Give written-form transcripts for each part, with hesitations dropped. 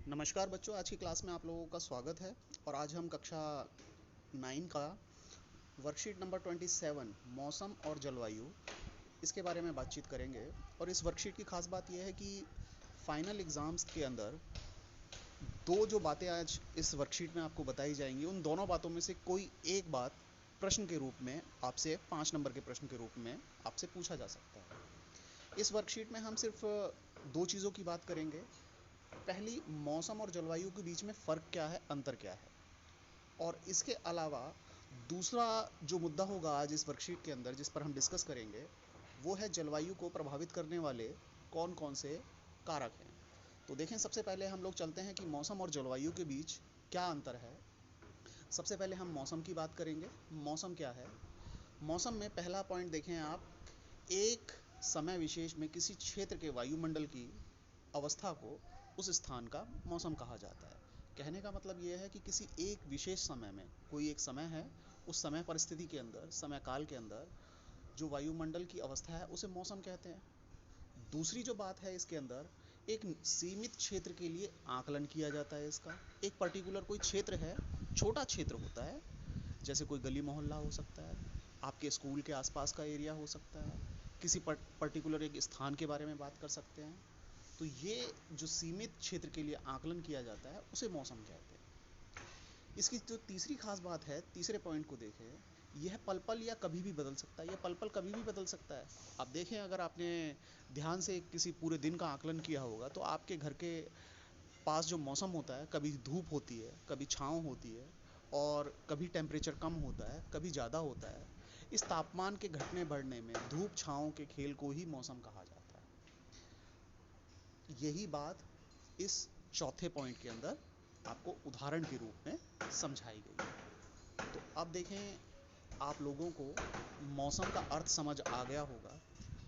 नमस्कार बच्चों, आज की क्लास में आप लोगों का स्वागत है। और आज हम कक्षा 9 का वर्कशीट नंबर 27 मौसम और जलवायु इसके बारे में बातचीत करेंगे। और इस वर्कशीट की खास बात यह है कि फाइनल एग्ज़ाम्स के अंदर दो जो बातें आज इस वर्कशीट में आपको बताई जाएंगी, उन दोनों बातों में से कोई एक बात प्रश्न के रूप में आपसे 5 नंबर के प्रश्न के रूप में आपसे पूछा जा सकता है। इस वर्कशीट में हम सिर्फ दो चीज़ों की बात करेंगे। पहली, मौसम और जलवायु के बीच में फ़र्क क्या है, अंतर क्या है। और इसके अलावा दूसरा जो मुद्दा होगा आज इस वर्कशीट के अंदर जिस पर हम डिस्कस करेंगे, वो है जलवायु को प्रभावित करने वाले कौन कौन से कारक हैं। तो देखें, सबसे पहले हम लोग चलते हैं कि मौसम और जलवायु के बीच क्या अंतर है। सबसे पहले हम मौसम की बात करेंगे। मौसम क्या है? मौसम में पहला पॉइंट देखें आप, एक समय विशेष में किसी क्षेत्र के वायुमंडल की अवस्था को उस स्थान का मौसम कहा जाता है। कहने का मतलब ये है कि किसी एक विशेष समय में, कोई एक समय है, उस समय परिस्थिति के अंदर, समय काल के अंदर जो वायुमंडल की अवस्था है उसे मौसम कहते हैं। दूसरी जो बात है इसके अंदर, एक सीमित क्षेत्र के लिए आकलन किया जाता है इसका। एक पर्टिकुलर कोई क्षेत्र है, छोटा क्षेत्र होता है, जैसे कोई गली मोहल्ला हो सकता है, आपके स्कूल के आसपास का एरिया हो सकता है, किसी पर्टिकुलर एक स्थान के बारे में बात कर सकते हैं। तो ये जो सीमित क्षेत्र के लिए आकलन किया जाता है उसे मौसम कहते हैं। इसकी जो तीसरी खास बात है, तीसरे पॉइंट को देखें, यह पल पल या कभी भी बदल सकता है। यह पल पल कभी भी बदल सकता है। आप देखें, अगर आपने ध्यान से किसी पूरे दिन का आकलन किया होगा तो आपके घर के पास जो मौसम होता है, कभी धूप होती है, कभी छाँव होती है, और कभी टेम्परेचर कम होता है, कभी ज़्यादा होता है। इस तापमान के घटने बढ़ने में धूप छाँव के खेल को ही मौसम कहा जाता है। यही बात इस चौथे पॉइंट के अंदर आपको उदाहरण के रूप में समझाई गई है। तो अब देखें, आप लोगों को मौसम का अर्थ समझ आ गया होगा।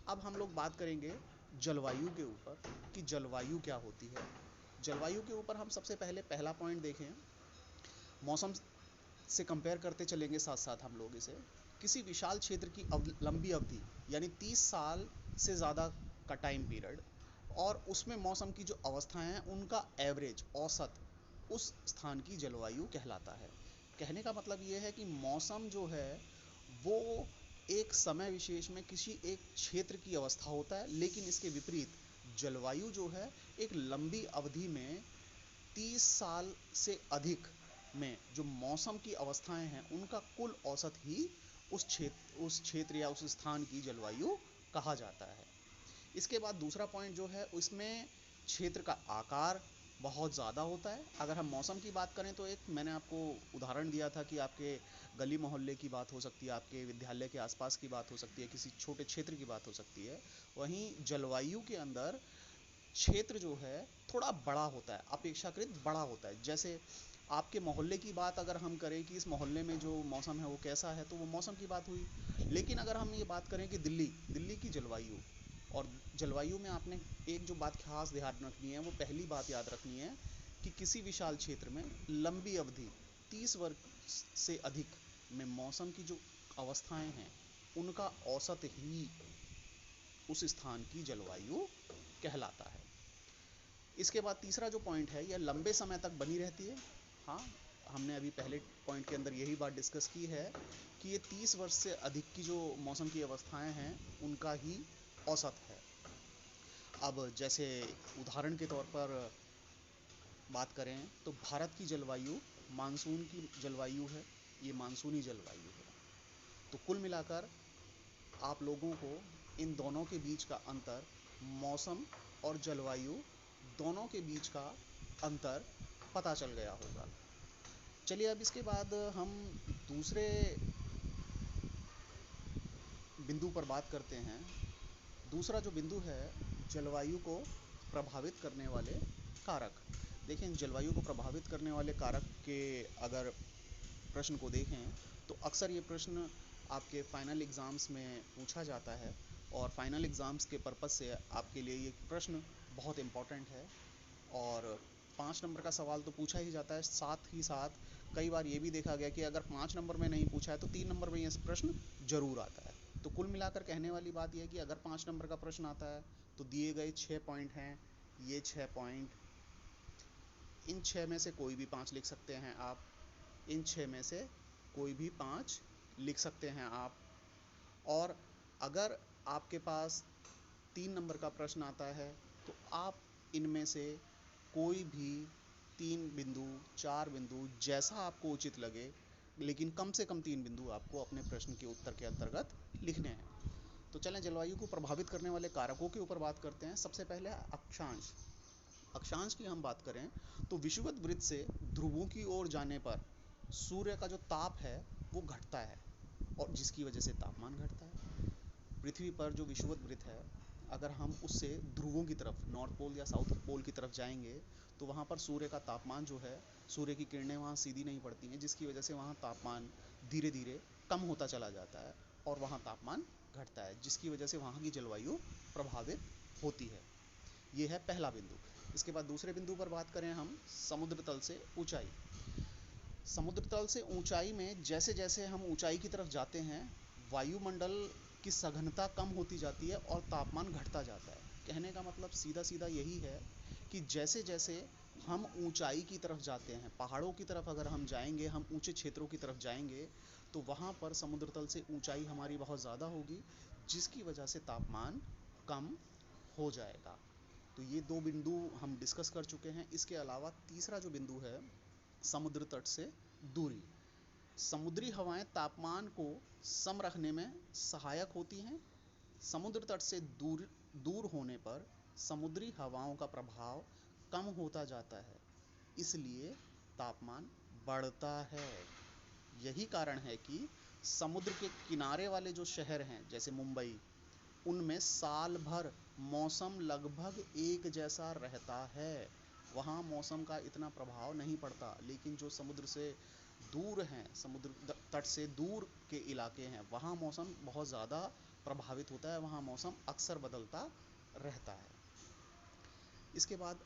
अब हम लोग बात करेंगे जलवायु के ऊपर कि जलवायु क्या होती है। जलवायु के ऊपर हम सबसे पहले पहला पॉइंट देखें। मौसम से कंपेयर करते चलेंगे साथ साथ हम लोग इसे। किसी विशाल क्षेत्र की लंबी अवधि, यानी 30 साल से ज़्यादा का टाइम पीरियड, और उसमें मौसम की जो अवस्थाएं हैं उनका एवरेज, औसत, उस स्थान की जलवायु कहलाता है। कहने का मतलब ये है कि मौसम जो है वो एक समय विशेष में किसी एक क्षेत्र की अवस्था होता है, लेकिन इसके विपरीत जलवायु जो है एक लंबी अवधि में 30 साल से अधिक में जो मौसम की अवस्थाएं हैं उनका कुल औसत ही उस क्षेत्र या उस स्थान की जलवायु कहा जाता है। इसके बाद दूसरा पॉइंट जो है, उसमें क्षेत्र का आकार बहुत ज़्यादा होता है। अगर हम मौसम की बात करें तो एक मैंने आपको उदाहरण दिया था कि आपके गली मोहल्ले की बात हो सकती है, आपके विद्यालय के आसपास की बात हो सकती है, किसी छोटे क्षेत्र की बात हो सकती है। वहीं जलवायु के अंदर क्षेत्र जो है थोड़ा बड़ा होता है, अपेक्षाकृत बड़ा होता है। जैसे आपके मोहल्ले की बात अगर हम करें कि इस मोहल्ले में जो मौसम है वो कैसा है, तो वो मौसम की बात हुई। लेकिन अगर हम ये बात करें कि दिल्ली की जलवायु, और जलवायु में आपने एक जो बात खास ध्यान रखनी है, वो पहली बात याद रखनी है कि किसी विशाल क्षेत्र में लंबी अवधि 30 वर्ष से अधिक में मौसम की जो अवस्थाएं हैं उनका औसत ही उस स्थान की जलवायु कहलाता है। इसके बाद तीसरा जो पॉइंट है, यह लंबे समय तक बनी रहती है। हाँ, हमने अभी पहले पॉइंट के अंदर यही बात डिस्कस की है कि ये 30 वर्ष से अधिक की जो मौसम की अवस्थाएं हैं उनका ही औसत है। अब जैसे उदाहरण के तौर पर बात करें तो भारत की जलवायु मानसून की जलवायु है, ये मानसूनी जलवायु है। तो कुल मिलाकर आप लोगों को इन दोनों के बीच का अंतर, मौसम और जलवायु दोनों के बीच का अंतर पता चल गया होगा। चलिए, अब इसके बाद हम दूसरे बिंदु पर बात करते हैं। दूसरा जो बिंदु है, जलवायु को प्रभावित करने वाले कारक। देखें, जलवायु को प्रभावित करने वाले कारक के अगर प्रश्न को देखें तो अक्सर ये प्रश्न आपके फाइनल एग्ज़ाम्स में पूछा जाता है, और फाइनल एग्ज़ाम्स के पर्पज़ से आपके लिए ये प्रश्न बहुत इम्पॉर्टेंट है। और 5 नंबर का सवाल तो पूछा ही जाता है, साथ ही साथ कई बार ये भी देखा गया कि अगर 5 नंबर में नहीं पूछा है तो 3 नंबर में ये प्रश्न ज़रूर आता है। तो कुल मिलाकर कहने वाली बात यह है कि अगर 5 नंबर का प्रश्न आता है तो दिए गए 6 पॉइंट हैं, ये 6 पॉइंट इन 6 में से कोई भी 5 लिख सकते हैं आप, इन 6 में से कोई भी 5 लिख सकते हैं आप। और अगर आपके पास 3 नंबर का प्रश्न आता है तो आप इनमें से कोई भी 3 बिंदु, 4 बिंदु, जैसा आपको उचित लगे, लेकिन कम से कम 3 बिंदु आपको अपने प्रश्न के उत्तर के अंतर्गत लिखने हैं। तो चलें जलवायु को प्रभावित करने वाले कारकों के ऊपर बात करते हैं। सबसे पहले अक्षांश। अक्षांश की हम बात करें तो विषुवत वृत्त से ध्रुवों की ओर जाने पर सूर्य का जो ताप है वो घटता है, और जिसकी वजह से तापमान घटता है। पृथ्वी पर जो विषुवत वृत्त है, अगर हम उससे ध्रुवों की तरफ, नॉर्थ पोल या साउथ पोल की तरफ जाएंगे तो वहाँ पर सूर्य का तापमान जो है, सूर्य की किरणें वहाँ सीधी नहीं पड़ती हैं, जिसकी वजह से वहाँ तापमान धीरे धीरे कम होता चला जाता है और वहाँ तापमान घटता है, जिसकी वजह से वहाँ की जलवायु प्रभावित होती है। ये है पहला बिंदु। इसके बाद दूसरे बिंदु पर बात करें हम, समुद्र तल से ऊंचाई। समुद्र तल से ऊंचाई में जैसे जैसे हम ऊंचाई की तरफ जाते हैं, वायुमंडल की सघनता कम होती जाती है और तापमान घटता जाता है। कहने का मतलब सीधा सीधा यही है कि जैसे जैसे हम ऊंचाई की तरफ जाते हैं, पहाड़ों की तरफ अगर हम जाएंगे, हम ऊंचे क्षेत्रों की तरफ जाएंगे, तो वहाँ पर समुद्र तल से ऊंचाई हमारी बहुत ज़्यादा होगी, जिसकी वजह से तापमान कम हो जाएगा। तो ये 2 बिंदु हम डिस्कस कर चुके हैं। इसके अलावा तीसरा जो बिंदु है, समुद्र तट से दूरी। समुद्री हवाएं तापमान को सम रखने में सहायक होती हैं। समुद्र तट से दूर होने पर समुद्री हवाओं का प्रभाव कम होता जाता है, इसलिए तापमान बढ़ता है। यही कारण है कि समुद्र के किनारे वाले जो शहर हैं, जैसे मुंबई, उनमें साल भर मौसम लगभग एक जैसा रहता है। वहाँ मौसम का इतना प्रभाव नहीं पड़ता। लेकिन जो समुद्र से दूर हैं, समुद्र तट से दूर के इलाके हैं, वहाँ मौसम बहुत ज़्यादा प्रभावित होता है, वहाँ मौसम अक्सर बदलता रहता है। इसके बाद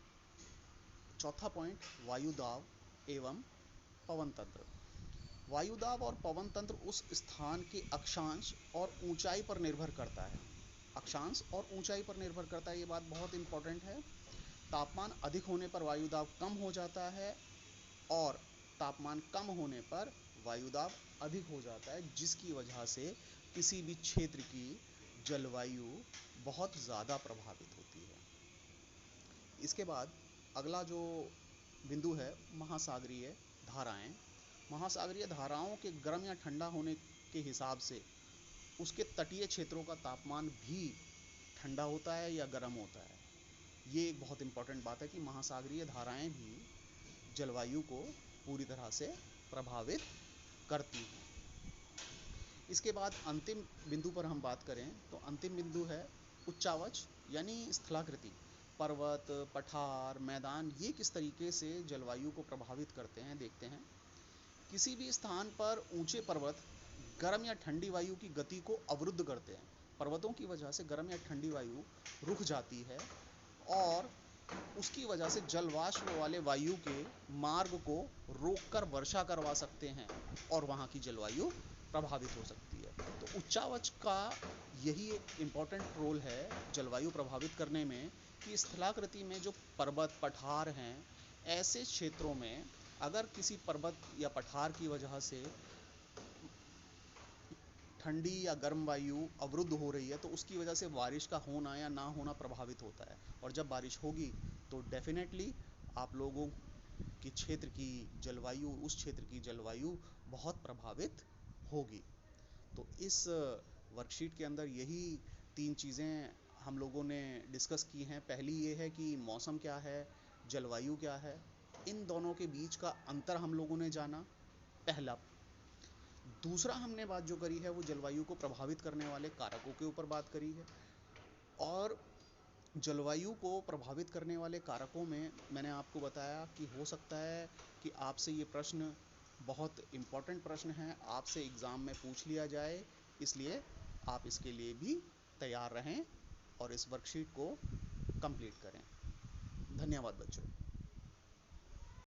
चौथा पॉइंट, वायुदाब एवं पवन तंत्र। वायुदाब और पवन तंत्र उस स्थान के अक्षांश और ऊंचाई पर निर्भर करता है। अक्षांश और ऊंचाई पर निर्भर करता है, ये बात बहुत इंपॉर्टेंट है। तापमान अधिक होने पर वायुदाब कम हो जाता है और तापमान कम होने पर वायुदाब अधिक हो जाता है, जिसकी वजह से किसी भी क्षेत्र की जलवायु बहुत ज़्यादा प्रभावित होती है। इसके बाद अगला जो बिंदु है, महासागरीय धाराएं। महासागरीय धाराओं के गर्म या ठंडा होने के हिसाब से उसके तटीय क्षेत्रों का तापमान भी ठंडा होता है या गर्म होता है। ये एक बहुत इंपॉर्टेंट बात है कि महासागरीय धाराएं भी जलवायु को पूरी तरह से प्रभावित करती हैं। इसके बाद अंतिम बिंदु पर हम बात करें तो अंतिम बिंदु है उच्चावच यानी स्थलाकृति। पर्वत, पठार, मैदान, ये किस तरीके से जलवायु को प्रभावित करते हैं देखते हैं। किसी भी स्थान पर ऊंचे पर्वत गर्म या ठंडी वायु की गति को अवरुद्ध करते हैं। पर्वतों की वजह से गर्म या ठंडी वायु रुक जाती है और उसकी वजह से जलवाष्प वाले वायु के मार्ग को रोककर वर्षा करवा सकते हैं और वहाँ की जलवायु प्रभावित हो सकती है। तो उच्चावच का यही एक इम्पॉर्टेंट रोल है जलवायु प्रभावित करने में, कि स्थलाकृति में जो पर्वत, पठार हैं, ऐसे क्षेत्रों में अगर किसी पर्वत या पठार की वजह से ठंडी या गर्म वायु अवरुद्ध हो रही है तो उसकी वजह से बारिश का होना या ना होना प्रभावित होता है। और जब बारिश होगी तो डेफिनेटली आप लोगों के क्षेत्र की जलवायु, उस क्षेत्र की जलवायु बहुत प्रभावित होगी। तो इस वर्कशीट के अंदर यही 3 चीज़ें हम लोगों ने डिस्कस की हैं। पहली ये है कि मौसम क्या है, जलवायु क्या है, इन दोनों के बीच का अंतर हम लोगों ने जाना, पहला। दूसरा हमने बात जो करी है वो जलवायु को प्रभावित करने वाले कारकों के ऊपर बात करी है। और जलवायु को प्रभावित करने वाले कारकों में मैंने आपको बताया कि हो सकता है कि आपसे ये प्रश्न बहुत इम्पोर्टेंट प्रश्न है, आपसे एग्ज़ाम में पूछ लिया जाए, इसलिए आप इसके लिए भी तैयार रहें और इस वर्कशीट को कंप्लीट करें। धन्यवाद बच्चों।